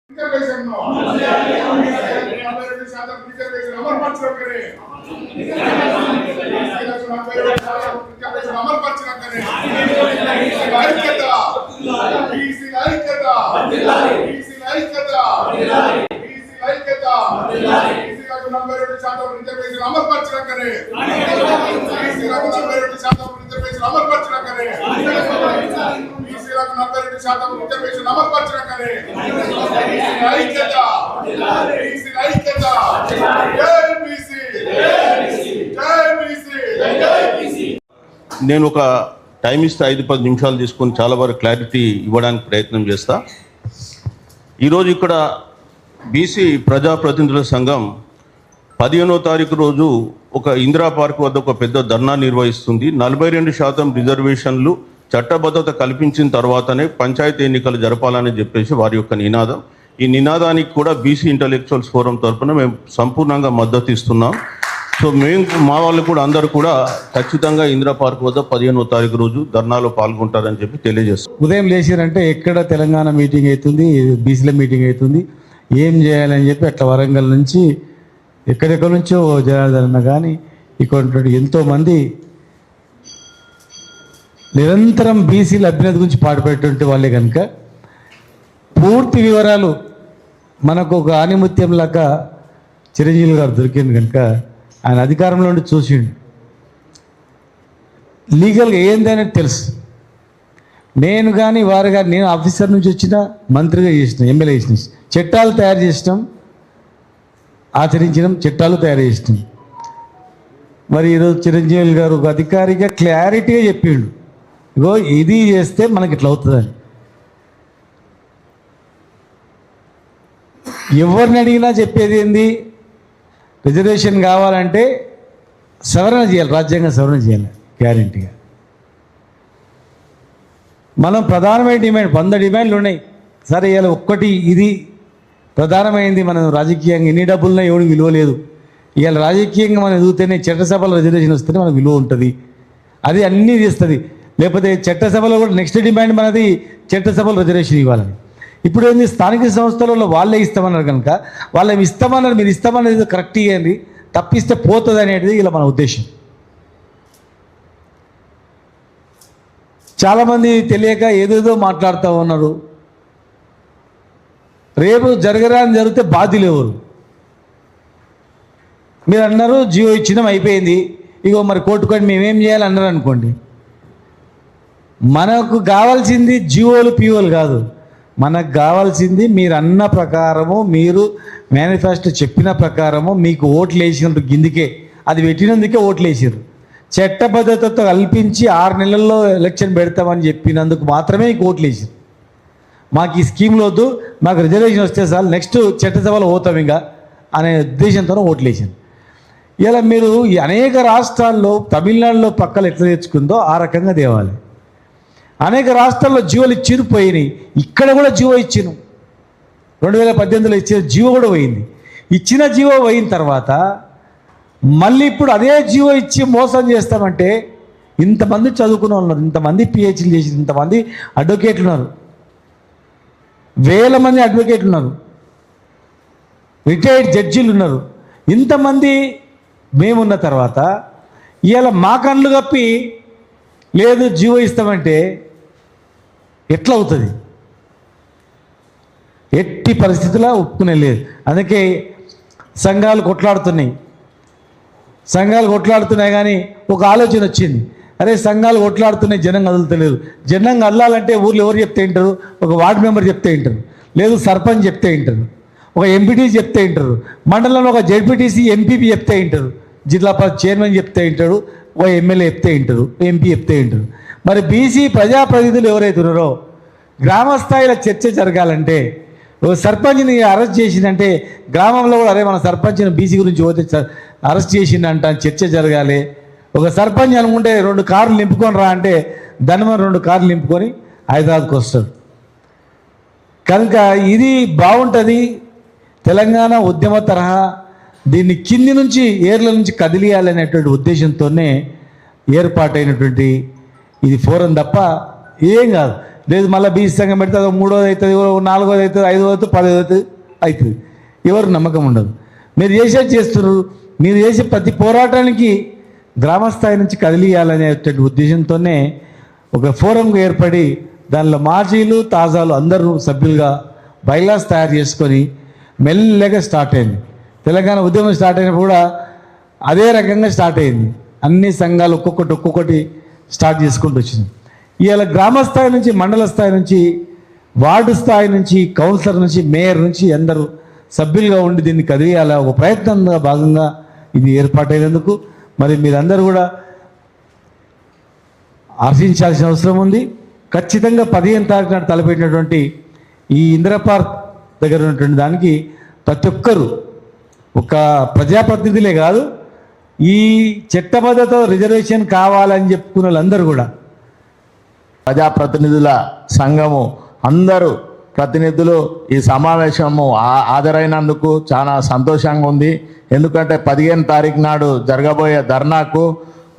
Reservation अमरपरचना करें अमरपरचना करें reservation अमरपरचना करें रिजर्वेशन अमरपरचना करें रिजर्वेशन अमरपरचना करें నేను ఒక టైం ఇస్తే 5-10 నిమిషాలు తీసుకొని చాలా వరకు క్లారిటీ ఇవ్వడానికి ప్రయత్నం చేస్తా. ఈరోజు ఇక్కడ బీసీ ప్రజాప్రతినిధుల సంఘం 15వ తారీఖు రోజు ఒక ఇందిరా పార్క్ వద్ద ఒక పెద్ద ధర్నా నిర్వహిస్తుంది. 42% రిజర్వేషన్లు చట్టబద్ధత కల్పించిన తర్వాతనే పంచాయతీ ఎన్నికలు జరపాలని చెప్పేసి వారి యొక్క నినాదం. ఈ నినాదానికి కూడా బీసీ ఇంటలెక్చువల్స్ ఫోరం తరఫున మేము సంపూర్ణంగా మద్దతు ఇస్తున్నాం. సో మా వాళ్ళు కూడా అందరూ కూడా ఖచ్చితంగా ఇందిరా పార్క్ వద్ద 15వ తారీఖు రోజు ధర్నాలో పాల్గొంటారని చెప్పి తెలియజేస్తాం. ఉదయం లేచారంటే ఎక్కడ తెలంగాణ మీటింగ్ అవుతుంది, బీసీల మీటింగ్ అవుతుంది, ఏం చేయాలని చెప్పి అట్లా వరంగల్ నుంచి ఎక్కడెక్కడి నుంచో జనార్దన కానీ ఇక్కడ ఎంతోమంది నిరంతరం బీసీల అభ్యున్నతి గురించి పాటుపడేటువంటి వాళ్ళే కనుక పూర్తి వివరాలు మనకు ఒక ఆనిముత్యం లాగా చిరంజీవి గారు దొరికింది కనుక ఆయన అధికారంలో ఉండి చూసిండు. లీగల్గా ఏందనేది తెలుసు. నేను కానీ వారు కానీ నేను ఆఫీసర్ నుంచి వచ్చిన మంత్రిగా చేసినాం, ఎమ్మెల్యే చేసినాం, చట్టాలు తయారు చేసినాం, ఆచరించడం, చట్టాలు తయారు చేసినాం. మరి ఈరోజు చిరంజీవి గారు ఒక అధికారిగా క్లారిటీగా చెప్పిండు, ఇగో ఇది చేస్తే మనకి ఇట్లా అవుతుందని. ఎవరిని అడిగినా చెప్పేది ఏంది, రిజర్వేషన్ కావాలంటే సవరణ చేయాలి, రాజ్యాంగం సవరణ చేయాలి గ్యారెంటీగా. మనం ప్రధానమైన డిమాండ్ 100 డిమాండ్లు ఉన్నాయి. సరే ఇవాళ ఒక్కటి ఇది ప్రధానమైంది. మనం రాజకీయంగా ఎన్ని డబ్బులున్నా ఎవరికి విలువ లేదు. ఇవాళ రాజకీయంగా మనం ఎదుగుతేనే చట్టసభలో రిజర్వేషన్ వస్తేనే మనకు విలువ ఉంటుంది. అది అన్నీ తీస్తుంది. లేకపోతే చట్టసభలో కూడా నెక్స్ట్ డిమాండ్ మనది చట్టసభలో రిజర్వేషన్ ఇవ్వాలని. ఇప్పుడు ఏంది, స్థానిక సంస్థలలో వాళ్ళే ఇస్తామన్నారు కనుక వాళ్ళేమి ఇస్తామన్నారు, మీరు ఇస్తామన్నది కరెక్ట్ ఇవ్వండి, తప్పిస్తే పోతుంది అనేది ఇలా మన ఉద్దేశం. చాలామంది తెలియక ఏదేదో మాట్లాడుతూ ఉన్నారు. రేపు జరగరాని జరిగితే బాధ్యులు ఎవరు? మీరు అన్నారు జియో ఇచ్చినాం అయిపోయింది, ఇగో మరి కోర్టుకొని మేమేం చేయాలి అన్నారు అనుకోండి. మనకు కావాల్సింది జియోలు పియోలు కాదు, మనకు కావాల్సింది మీరు అన్న ప్రకారము, మీరు మేనిఫెస్టో చెప్పిన ప్రకారము మీకు ఓట్లు వేసినందుకు గిందికే, అది పెట్టినందుకే ఓట్లు వేసారు. చట్టబద్ధతతో కల్పించి 6 నెలల్లో ఎలక్షన్ పెడతామని చెప్పినందుకు మాత్రమే మీకు ఓట్లు వేసారు. మాకు ఈ స్కీమ్లో వద్దు, మాకు రిజర్వేషన్ వస్తే చాలు, నెక్స్ట్ చట్టసభలో పోతాం ఇంకా అనే ఉద్దేశంతో ఓట్లు వేసారు. ఇలా మీరు అనేక రాష్ట్రాల్లో, తమిళనాడులో పక్కన ఎట్లా తెచ్చుకుందో ఆ రకంగా తేవాలి. అనేక రాష్ట్రాల్లో జీవోలు ఇచ్చిరు, పోయినాయి. ఇక్కడ కూడా జీవో ఇచ్చిను, 2018లో ఇచ్చిన జీవో కూడా పోయింది. ఇచ్చిన జీవో పోయిన తర్వాత మళ్ళీ ఇప్పుడు అదే జీవో ఇచ్చి మోసం చేస్తామంటే, ఇంతమంది చదువుకున్న వాళ్ళు ఉన్నారు, ఇంతమంది పిహెచ్డీలు చేసి, ఇంతమంది అడ్వకేట్లు ఉన్నారు, వేల మంది అడ్వకేట్లు ఉన్నారు, రిటైర్డ్ జడ్జీలు ఉన్నారు, ఇంతమంది మేమున్న తర్వాత ఇవాళ మా కళ్ళు కప్పి లేదు జీవో ఇస్తామంటే ఎట్లా అవుతుంది? ఎట్టి పరిస్థితుల్లో ఒప్పుకునే లేదు. అందుకే సంఘాలు కొట్లాడుతున్నాయి కానీ ఒక ఆలోచన వచ్చింది, అరే సంఘాలు కొట్లాడుతున్నాయి, జనం కదులుతలేదు. జనం కదలాలంటే ఊర్లో ఎవరు చెప్తే వింటారు? ఒక వార్డు మెంబర్ చెప్తే వింటారు, లేదు సర్పంచ్ చెప్తే వింటారు, ఒక ఎంపీటీసీ చెప్తే వింటారు, మండలంలో ఒక జెడ్పీటీసీ ఎంపీపీ చెప్తే వింటారు, జిల్లా చైర్మన్ చెప్తే వింటారు, ఒక ఎమ్మెల్యే చెప్తే వింటారు, ఎంపీ చెప్తే వింటారు. మరి బీసీ ప్రజాప్రతినిధులు ఎవరైతే ఉన్నారో గ్రామ స్థాయిలో చర్చ జరగాలంటే, ఒక సర్పంచ్ని అరెస్ట్ చేసిందంటే గ్రామంలో కూడా అరే మన సర్పంచ్ని బీసీ గురించి పోతే అరెస్ట్ చేసిందంట అని చర్చ జరగాలి. ఒక సర్పంచ్ అనుకుంటే 2 కార్లు నింపుకొని రా అంటే ధనమని 2 కార్లు నింపుకొని హైదరాబాద్కి వస్తాడు. కనుక ఇది బాగుంటుంది. తెలంగాణ ఉద్యమ తరహా దీన్ని కింది నుంచి ఏర్ల నుంచి కదిలియాలనేటువంటి ఉద్దేశంతోనే ఏర్పాటైనటువంటి ఇది ఫోరం తప్ప ఏం కాదు. లేదు మళ్ళీ బీసీ సంఘం పెడితే అది 3వది అవుతుంది, 4వది అవుతుంది, 5వది అవుతుంది, 10వది అవుతుంది అవుతుంది. ఎవరు నమ్మకం ఉండదు. మీరు చేసేది చేస్తున్నారు. మీరు చేసే ప్రతి పోరాటానికి గ్రామస్థాయి నుంచి కదిలియాలనేటువంటి ఉద్దేశంతోనే ఒక ఫోరంగా ఏర్పడి దానిలో మాజీలు తాజాలు అందరూ సభ్యులుగా బైలాస్ తయారు చేసుకొని మెల్లగా స్టార్ట్ అయింది. తెలంగాణ ఉద్యమం స్టార్ట్ అయినప్పుడు కూడా అదే రకంగా స్టార్ట్ అయింది. అన్ని సంఘాలు ఒక్కొక్కటి స్టార్ట్ చేసుకుంటూ వచ్చింది. ఇవాళ గ్రామ స్థాయి నుంచి, మండల స్థాయి నుంచి, వార్డు స్థాయి నుంచి, కౌన్సిలర్ నుంచి, మేయర్ నుంచి అందరూ సభ్యులుగా ఉండి దీన్ని కదిలియాల ఒక ప్రయత్నంగా భాగంగా ఇది ఏర్పాటైనందుకు మరి మీరందరూ కూడా హర్షించాల్సిన అవసరం ఉంది. ఖచ్చితంగా 15 తారీఖు నాడు తలపెట్టినటువంటి ఈ ఇందిరా పార్క్ దగ్గర ఉన్నటువంటి దానికి ప్రతి ఒక్కరూ ఒక ప్రజాప్రతినిధులే కాదు, ఈ చట్టబద్ధత రిజర్వేషన్ కావాలని చెప్పుకున్న వాళ్ళందరూ కూడా ప్రజాప్రతినిధుల సంఘము అందరూ ప్రతినిధులు ఈ సమావేశము హాజరైనందుకు చాలా సంతోషంగా ఉంది. ఎందుకంటే 15 తారీఖు నాడు జరగబోయే ధర్నాకు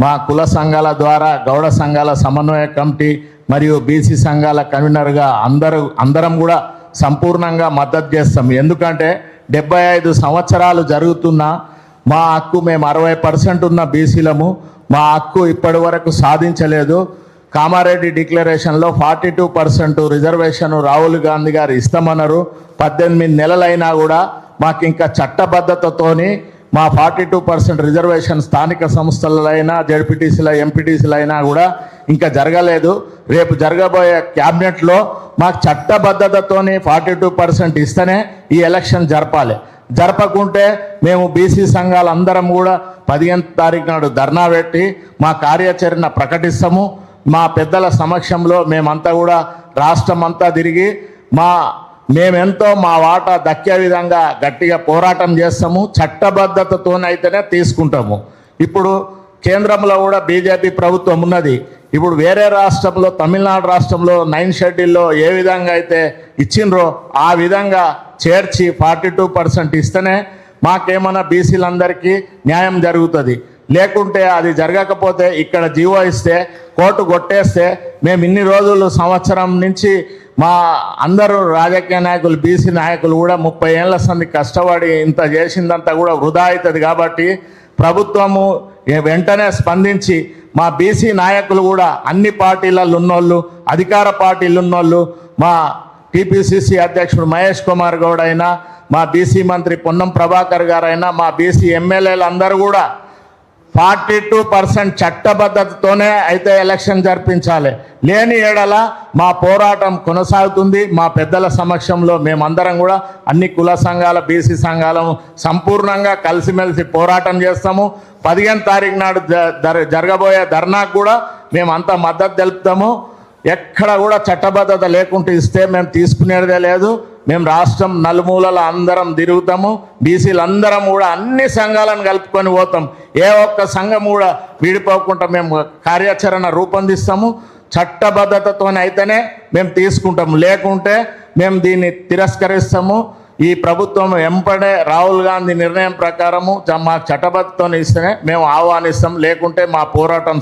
మా కుల సంఘాల ద్వారా గౌడ సంఘాల సమన్వయ కమిటీ మరియు బీసీ సంఘాల కన్వీనర్గా అందరం కూడా సంపూర్ణంగా మద్దతు చేస్తాం. ఎందుకంటే 75 సంవత్సరాలు జరుగుతున్న మా హక్కు, మేము 60% ఉన్న బీసీలము, మా హక్కు ఇప్పటి వరకు సాధించలేదు. కామారెడ్డి డిక్లరేషన్లో 42% రిజర్వేషన్ రాహుల్ గాంధీ గారు ఇస్తామన్నారు. 18 నెలలైనా కూడా మాకు ఇంకా చట్టబద్ధతతోని మా 42% రిజర్వేషన్ స్థానిక సంస్థలైనా, జడ్పీటీసీల, ఎంపీటీసీలు అయినా కూడా ఇంకా జరగలేదు. రేపు జరగబోయే క్యాబినెట్లో మాకు చట్టబద్ధతతోని 42% ఇస్తేనే ఈ ఎలక్షన్ జరపాలి. జరపకుంటే మేము బీసీ సంఘాలు అందరం కూడా 15 తారీఖు నాడు ధర్నా పెట్టి మా కార్యాచరణ ప్రకటిస్తాము. మా పెద్దల సమక్షంలో మేమంతా కూడా రాష్ట్రం అంతా తిరిగి మేమెంతో మా వాటా దక్కే విధంగా గట్టిగా పోరాటం చేస్తాము. చట్టబద్ధతతోనైతేనే తీసుకుంటాము. ఇప్పుడు కేంద్రంలో కూడా బీజేపీ ప్రభుత్వం ఉన్నది. ఇప్పుడు వేరే రాష్ట్రంలో, తమిళనాడు రాష్ట్రంలో 9 షెడ్యూల్లో ఏ విధంగా అయితే ఇచ్చిండ్రో ఆ విధంగా చేర్చి 42% ఇస్తేనే మాకేమన్నా బీసీలందరికీ న్యాయం జరుగుతుంది. లేకుంటే అది జరగకపోతే ఇక్కడ జీవో ఇస్తే, కోర్టు కొట్టేస్తే మేము ఇన్ని రోజులు సంవత్సరం నుంచి మా అందరూ రాజకీయ నాయకులు, బీసీ నాయకులు కూడా 30 ఏళ్ల సంది కష్టపడి ఇంత చేసిందంతా కూడా వృధా అవుతుంది. కాబట్టి ప్రభుత్వము వెంటనే స్పందించి మా బీసీ నాయకులు కూడా అన్ని పార్టీలలో ఉన్నోళ్ళు, అధికార పార్టీలు ఉన్నోళ్ళు, మా టీపీసీసీ అధ్యక్షుడు మహేష్ కుమార్ గౌడ్ అయినా, మా బీసీ మంత్రి పొన్నం ప్రభాకర్ గారైనా, మా బీసీ ఎమ్మెల్యేలు అందరూ కూడా 42% చట్టబద్ధతతోనే అయితే ఎలక్షన్ జరిపించాలి. లేని ఏడల మా పోరాటం కొనసాగుతుంది. మా పెద్దల సమక్షంలో మేమందరం కూడా అన్ని కుల సంఘాల, బీసీ సంఘాలను సంపూర్ణంగా కలిసిమెలిసి పోరాటం చేస్తాము. 15 తారీఖు నాడు జరగబోయే ధర్నాకు కూడా మేమంతా మద్దతు తెలుపుతాము. ఎక్కడ కూడా చట్టబద్ధత లేకుంటే ఇస్తే మేము తీసుకునేదే లేదు. మేము రాష్ట్రం నలుమూలల అందరం తిరుగుతాము. బీసీలు అందరం కూడా అన్ని సంఘాలను కలుపుకొని పోతాం. ఏ ఒక్క సంఘం కూడా విడిపోకుండా మేము కార్యాచరణ రూపొందిస్తాము. చట్టబద్ధతతోనైతేనే మేము తీసుకుంటాము. లేకుంటే మేము దీన్ని తిరస్కరిస్తాము. ఈ ప్రభుత్వం వెంపడే రాహుల్ గాంధీ నిర్ణయం ప్రకారము మాకు చట్టబద్ధతతో ఇస్తేనే మేము ఆహ్వానిస్తాం. లేకుంటే మా పోరాటం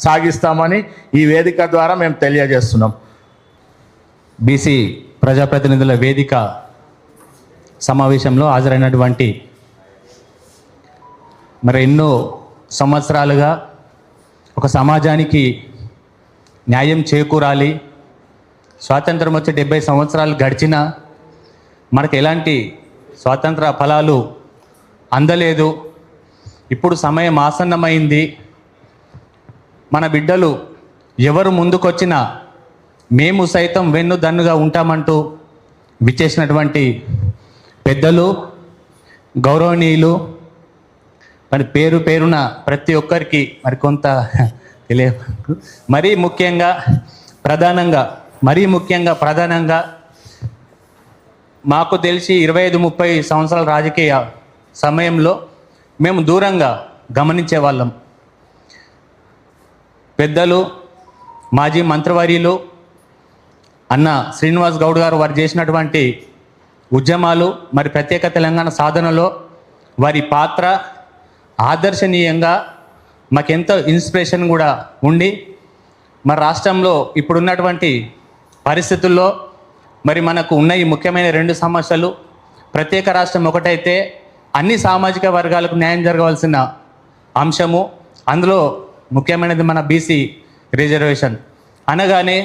సాగిస్తామని ఈ వేదిక ద్వారా మేము తెలియజేస్తున్నాం. బీసీ ప్రజాప్రతినిధుల వేదిక సమావేశంలో హాజరైనటువంటి మరి ఎన్నో సంవత్సరాలుగా ఒక సమాజానికి న్యాయం చేకూరాలి, స్వాతంత్రం వచ్చి 70 సంవత్సరాలు గడిచినా మనకు ఎలాంటి స్వాతంత్ర ఫలాలు అందలేదు. ఇప్పుడు సమయం ఆసన్నమైంది. మన బిడ్డలు ఎవరు ముందుకొచ్చినా మేము సైతం వెన్నుదన్నుగా ఉంటామంటూ విచ్చేసినటువంటి పెద్దలు, గౌరవనీయులు, మరి పేరు పేరున ప్రతి ఒక్కరికి మరి కొంత తెలియ మరీ ముఖ్యంగా ప్రధానంగా మాకు తెలిసి 25-30 సంవత్సరాల రాజకీయ సమయంలో మేము దూరంగా గమనించే వాళ్ళం. పెద్దలు, మాజీ మంత్రివర్యులు అన్న శ్రీనివాస్ గౌడ్ గారు వారు చేసినటువంటి ఉద్యమాలు, మరి ప్రత్యేక తెలంగాణ సాధనలో వారి పాత్ర ఆదర్శనీయంగా మాకెంతో ఇన్స్పిరేషన్ కూడా ఉండి, మరి రాష్ట్రంలో ఇప్పుడున్నటువంటి పరిస్థితుల్లో మరి మనకు ఉన్న ఈ ముఖ్యమైన 2 సమస్యలు, ప్రత్యేక రాష్ట్రం ఒకటైతే అన్ని సామాజిక వర్గాలకు న్యాయం జరగవలసిన అంశము, అందులో ముఖ్యమైనది మన బీసీ రిజర్వేషన్ అనగానే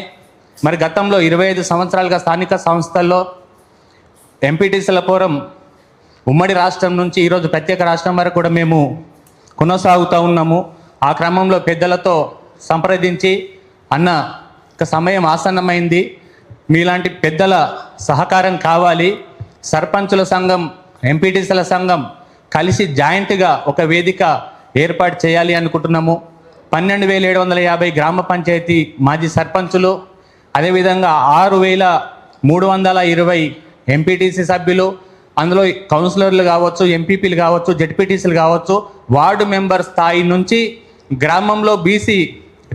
మరి గతంలో 25 సంవత్సరాలుగా స్థానిక సంస్థల్లో ఎంపీటీసీల ఫోరం ఉమ్మడి రాష్ట్రం నుంచి ఈరోజు ప్రత్యేక రాష్ట్రం వరకు కూడా మేము కొనసాగుతూ ఉన్నాము. ఆ క్రమంలో పెద్దలతో సంప్రదించి అన్న ఒక సమయం ఆసన్నమైంది, మీలాంటి పెద్దల సహకారం కావాలి, సర్పంచుల సంఘం ఎంపీటీసీల సంఘం కలిసి జాయింట్గా ఒక వేదిక ఏర్పాటు చేయాలి అనుకుంటున్నాము. 12,750 గ్రామ పంచాయతీ మాజీ సర్పంచులు, అదేవిధంగా 6,320 ఎంపీటీసీ సభ్యులు, అందులో కౌన్సిలర్లు కావచ్చు, ఎంపీపీలు కావచ్చు, జెడ్పీటీసీలు కావచ్చు, వార్డు మెంబర్ స్థాయి నుంచి గ్రామంలో బీసీ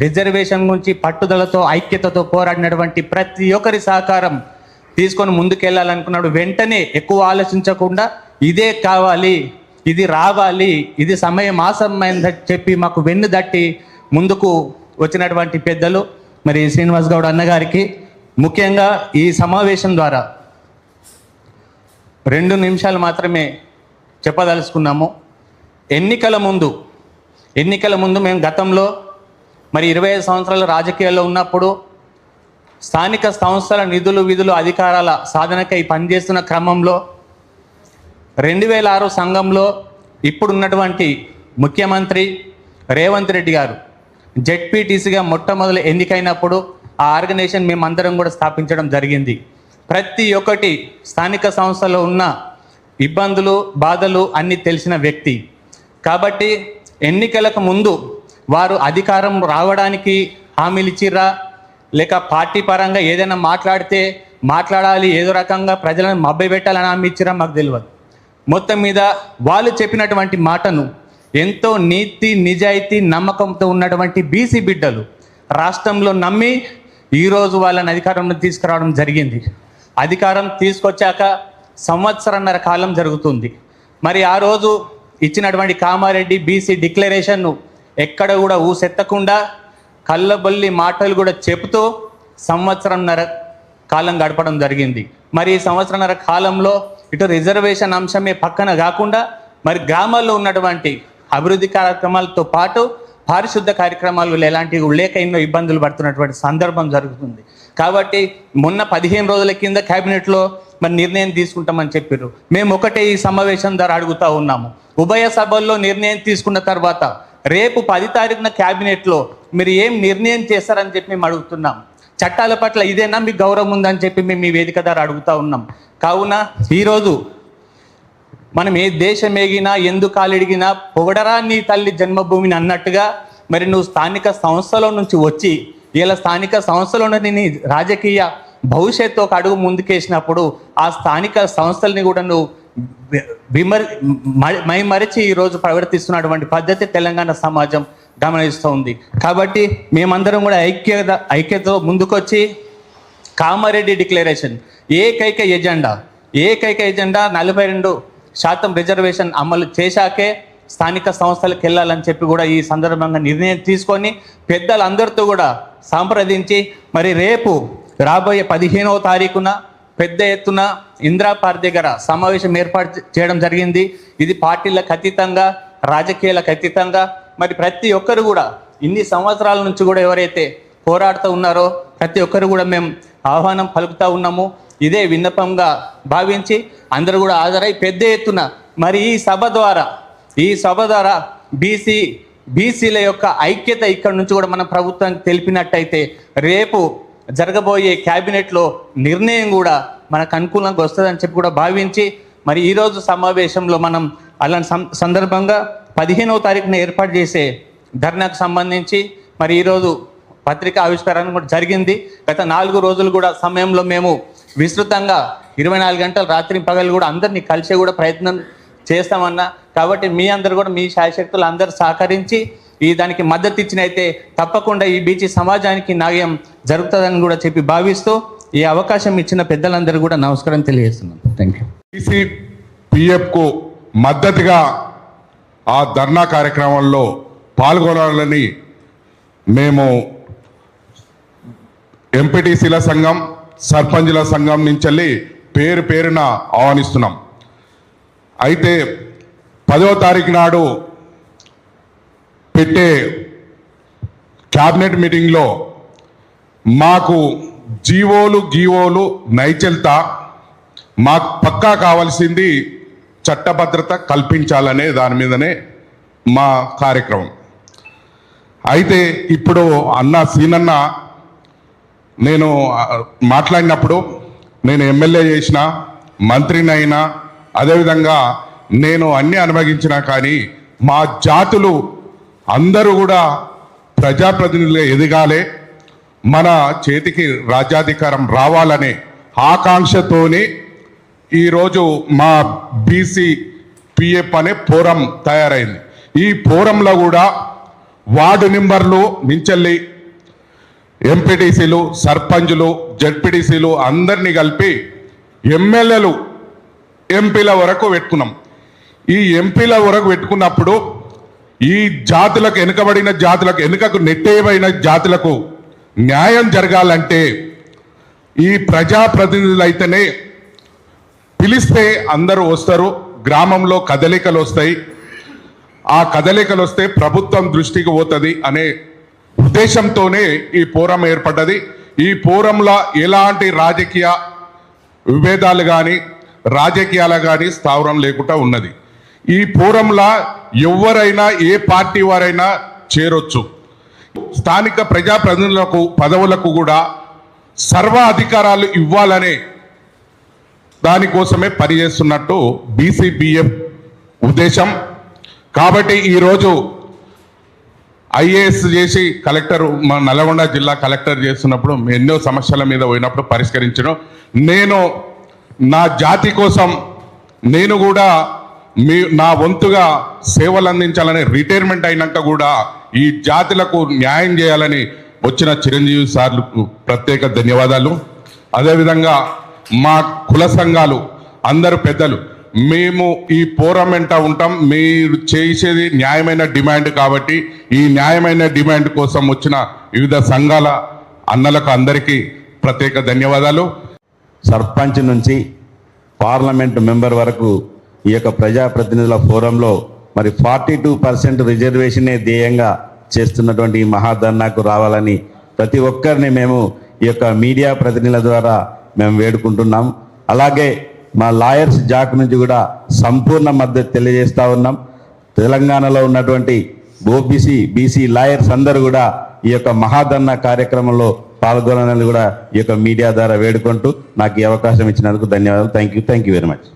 రిజర్వేషన్ గురించి పట్టుదలతో ఐక్యతతో పోరాడినటువంటి ప్రతి ఒక్కరి సహకారం తీసుకొని ముందుకెళ్ళాలనుకున్నాడు. వెంటనే ఎక్కువ ఆలోచించకుండా ఇదే కావాలి, ఇది రావాలి, ఇది సమయం ఆసన్నమైందని చెప్పి మాకు వెన్ను దట్టి ముందుకు వచ్చినటువంటి పెద్దలు మరి శ్రీనివాస్ గౌడ్ అన్నగారికి ముఖ్యంగా ఈ సమావేశం ద్వారా 2 నిమిషాలు మాత్రమే చెప్పదలుచుకున్నాము. ఎన్నికల ముందు మేము గతంలో మరి 25 సంవత్సరాల రాజకీయాల్లో ఉన్నప్పుడు స్థానిక సంస్థల నిధులు, విధులు, అధికారాల సాధనకై పనిచేస్తున్న క్రమంలో 2006 సంఘంలో ఇప్పుడున్నటువంటి ముఖ్యమంత్రి రేవంత్ రెడ్డి గారు జెడ్పీటీసీగా మొట్టమొదలు ఎన్నికైనప్పుడు ఆ ఆర్గనైజేషన్ మేమందరం కూడా స్థాపించడం జరిగింది. ప్రతి ఒక్కటి స్థానిక సంస్థలో ఉన్న ఇబ్బందులు, బాధలు అన్నీ తెలిసిన వ్యక్తి కాబట్టి ఎన్నికలకు ముందు వారు అధికారం రావడానికి హామీలు ఇచ్చిర్రా, లేక పార్టీ పరంగా ఏదైనా మాట్లాడాలి, ఏదో రకంగా ప్రజలను మభ్యపెట్టాలని హామీ ఇచ్చిరా మాకు తెలియదు. మొత్తం మీద వాళ్ళు చెప్పినటువంటి మాటను ఎంతో నీతి, నిజాయితీ, నమ్మకంతో ఉన్నటువంటి బీసీ బిడ్డలు రాష్ట్రంలో నమ్మి ఈరోజు వాళ్ళని అధికారంలో తీసుకురావడం జరిగింది. అధికారం తీసుకొచ్చాక 1.5 సంవత్సరాల కాలం జరుగుతుంది. మరి ఆ రోజు ఇచ్చినటువంటి కామారెడ్డి బీసీ డిక్లరేషన్ను ఎక్కడ కూడా ఊసెత్తకుండా కళ్ళబొల్లి మాటలు కూడా చెబుతూ 1.5 సంవత్సరాల కాలం గడపడం జరిగింది. మరి ఈ 1.5 సంవత్సరాల కాలంలో ఇటు రిజర్వేషన్ అంశమే పక్కన కాకుండా మరి గ్రామాల్లో ఉన్నటువంటి అభివృద్ధి కార్యక్రమాలతో పాటు పారిశుద్ధ కార్యక్రమాలు ఎలాంటివి లేక ఎన్నో ఇబ్బందులు పడుతున్నటువంటి సందర్భం జరుగుతుంది. కాబట్టి మొన్న 15 రోజుల కింద క్యాబినెట్లో మరి నిర్ణయం తీసుకుంటామని చెప్పారు. మేము ఒకటే ఈ సమావేశం ద్వారా అడుగుతూ ఉన్నాము, ఉభయ సభల్లో నిర్ణయం తీసుకున్న తర్వాత రేపు 10 తారీఖున క్యాబినెట్లో మీరు ఏం నిర్ణయం చేస్తారని చెప్పి మేము అడుగుతున్నాం. చట్టాల పట్ల ఇదేనా మీకు గౌరవం ఉందని చెప్పి మేము ఈ వేదిక ద్వారా అడుగుతూ ఉన్నాం. కావున ఈరోజు మనం ఏ దేశం ఎగినా ఎందుకు కాలిడిగినా పొగడరా నీ తల్లి జన్మభూమిని అన్నట్టుగా మరి నువ్వు స్థానిక సంస్థలో నుంచి వచ్చి ఇలా స్థానిక సంస్థలోని నీ రాజకీయ భవిష్యత్తు ఒక అడుగు ముందుకేసినప్పుడు ఆ స్థానిక సంస్థల్ని కూడా నువ్వు మైమరిచి ఈరోజు ప్రవర్తిస్తున్నటువంటి పద్ధతి తెలంగాణ సమాజం గమనిస్తూ ఉంది. కాబట్టి మేమందరం కూడా ఐక్యతతో ముందుకొచ్చి కామారెడ్డి డిక్లరేషన్ ఏకైక ఎజెండా 42% రిజర్వేషన్ అమలు చేశాకే స్థానిక సంస్థలకు వెళ్ళాలని చెప్పి కూడా ఈ సందర్భంగా నిర్ణయం తీసుకొని పెద్దలందరితో కూడా సంప్రదించి మరి రేపు రాబోయే 15వ తారీఖున పెద్ద ఎత్తున ఇందిరా పార్క్ దగ్గర సమావేశం ఏర్పాటు చేయడం జరిగింది. ఇది పార్టీలకు అతీతంగా, రాజకీయాలకు అతీతంగా మరి ప్రతి ఒక్కరు కూడా ఇన్ని సంవత్సరాల నుంచి కూడా ఎవరైతే పోరాడుతూ ఉన్నారో ప్రతి ఒక్కరు కూడా మేము ఆహ్వానం పలుకుతూ ఉన్నాము. ఇదే విన్నపంగా భావించి అందరూ కూడా హాజరై పెద్ద ఎత్తున మరి ఈ సభ ద్వారా బీసీల యొక్క ఐక్యత ఇక్కడ నుంచి కూడా మన ప్రభుత్వానికి తెలిపినట్టయితే రేపు జరగబోయే క్యాబినెట్లో నిర్ణయం కూడా మనకు అనుకూలంగా వస్తుందని చెప్పి కూడా భావించి మరి ఈరోజు సమావేశంలో మనం అలాంటి సందర్భంగా 15వ తారీఖున ఏర్పాటు చేసే ధర్నాకు సంబంధించి మరి ఈరోజు పత్రికా ఆవిష్కరణ కూడా జరిగింది. గత 4 రోజులు కూడా సమయంలో మేము విస్తృతంగా 24 గంటలు రాత్రి పగలు కూడా అందరినీ కలిసే కూడా ప్రయత్నం చేస్తామన్నా. కాబట్టి మీ అందరు కూడా మీ శాయశక్తులు అందరూ సహకరించి దానికి మద్దతు ఇచ్చినైతే తప్పకుండా ఈ బీసీ సమాజానికి న్యాయం జరుగుతుందని కూడా చెప్పి భావిస్తూ ఈ అవకాశం ఇచ్చిన పెద్దలందరూ కూడా నమస్కారం తెలియజేస్తున్నాను. Thank you. బీసీ పిఎఫ్కు మద్దతుగా ఆ ధర్నా కార్యక్రమంలో పాల్గొనాలని మేము ఎంపీటీసీల సంఘం, సర్పంచుల సంఘం నుంచి పేరు పేరున ఆహ్వానిస్తున్నాం. అయితే 10వ తారీఖు నాడు పెట్టే క్యాబినెట్ మీటింగ్లో మాకు జీవోలు గీవోలు నైచల్తా మాకు పక్కా కావాల్సింది చట్టభద్రత కల్పించాలనే దాని మీదనే మా కార్యక్రమం. అయితే ఇప్పుడు సీనన్న నేను మాట్లాడినప్పుడు నేను ఎమ్మెల్యే చేసిన మంత్రిని అయినా అదేవిధంగా నేను అన్ని అనుభవించినా కానీ మా జాతులు అందరూ కూడా ప్రజాప్రతినిధులుగా ఎదగాలి, మన చేతికి రాజ్యాధికారం రావాలనే ఆకాంక్షతోని ఈరోజు మా బీసీ పిఎఫ్ అనే ఫోరం తయారైంది. ఈ ఫోరంలో కూడా వార్డు మెంబర్లు మించెల్లి ఎంపీటీసీలు, సర్పంచులు, జడ్పీటీసీలు అందరినీ కలిపి ఎమ్మెల్యేలు, ఎంపీల వరకు పెట్టుకున్నాం. ఈ ఎంపీల వరకు పెట్టుకున్నప్పుడు ఈ జాతులకు వెనుకబడిన జాతులకు, వెనుకకు నెట్టేయబడిన జాతులకు న్యాయం జరగాలంటే ఈ ప్రజాప్రతినిధులు అయితేనే పిలిస్తే అందరూ వస్తారు, గ్రామంలో కదలికలు వస్తాయి, ఆ కదలికలు వస్తే ప్రభుత్వం దృష్టికి పోతుంది అనే ఉద్దేశంతోనే ఈ ఫోరం ఏర్పడ్డది. ఈ ఫోరంలో ఎలాంటి రాజకీయ విభేదాలు కానీ రాజకీయాలు కానీ స్థావరం లేకుండా ఉన్నది. ఈ ఫోరంలో ఎవరైనా ఏ పార్టీ వారైనా చేరొచ్చు. స్థానిక ప్రజాప్రతినిధులకు పదవులకు కూడా సర్వ అధికారాలు ఇవ్వాలనే దానికోసమే పనిచేస్తున్నట్టు బీసీబీఎఫ్ ఉద్దేశం. కాబట్టి ఈరోజు ఐఏఎస్ చేసి కలెక్టర్, మా నల్గొండ జిల్లా కలెక్టర్ చేస్తున్నప్పుడు ఎన్నో సమస్యల మీద పోయినప్పుడు పరిష్కరించడం, నేను నా జాతి కోసం నేను కూడా నా వంతుగా సేవలు అందించాలని రిటైర్మెంట్ అయినాక కూడా ఈ జాతులకు న్యాయం చేయాలని వచ్చిన చిరంజీవి సార్లకు ప్రత్యేక ధన్యవాదాలు. అదేవిధంగా మా కుల సంఘాలు అందరు పెద్దలు మేము ఈ ఫోరం వెంట ఉంటాం. మీరు చేసేది న్యాయమైన డిమాండ్ కాబట్టి ఈ న్యాయమైన డిమాండ్ కోసం వచ్చిన వివిధ సంఘాల అన్నలకు అందరికీ ప్రత్యేక ధన్యవాదాలు. సర్పంచ్ నుంచి పార్లమెంట్ మెంబర్ వరకు ఈ యొక్క ప్రజాప్రతినిధుల ఫోరంలో మరి 42% రిజర్వేషనే ధ్యేయంగా చేస్తున్నటువంటి ఈ మహాధర్నాకు రావాలని ప్రతి ఒక్కరిని మేము ఈ యొక్క మీడియా ప్రతినిధుల ద్వారా మేము వేడుకుంటున్నాం. అలాగే మా లాయర్స్ జాక్ నుంచి కూడా సంపూర్ణ మద్దతు తెలియజేస్తూ ఉన్నాం. తెలంగాణలో ఉన్నటువంటి ఓబీసీ బీసీ లాయర్స్ అందరూ కూడా ఈ యొక్క మహాధర్నా కార్యక్రమంలో పాల్గొనాలని కూడా ఈ యొక్క మీడియా ద్వారా వేడుకుంటూ నాకు ఈ అవకాశం ఇచ్చినందుకు ధన్యవాదాలు. Thank you very much.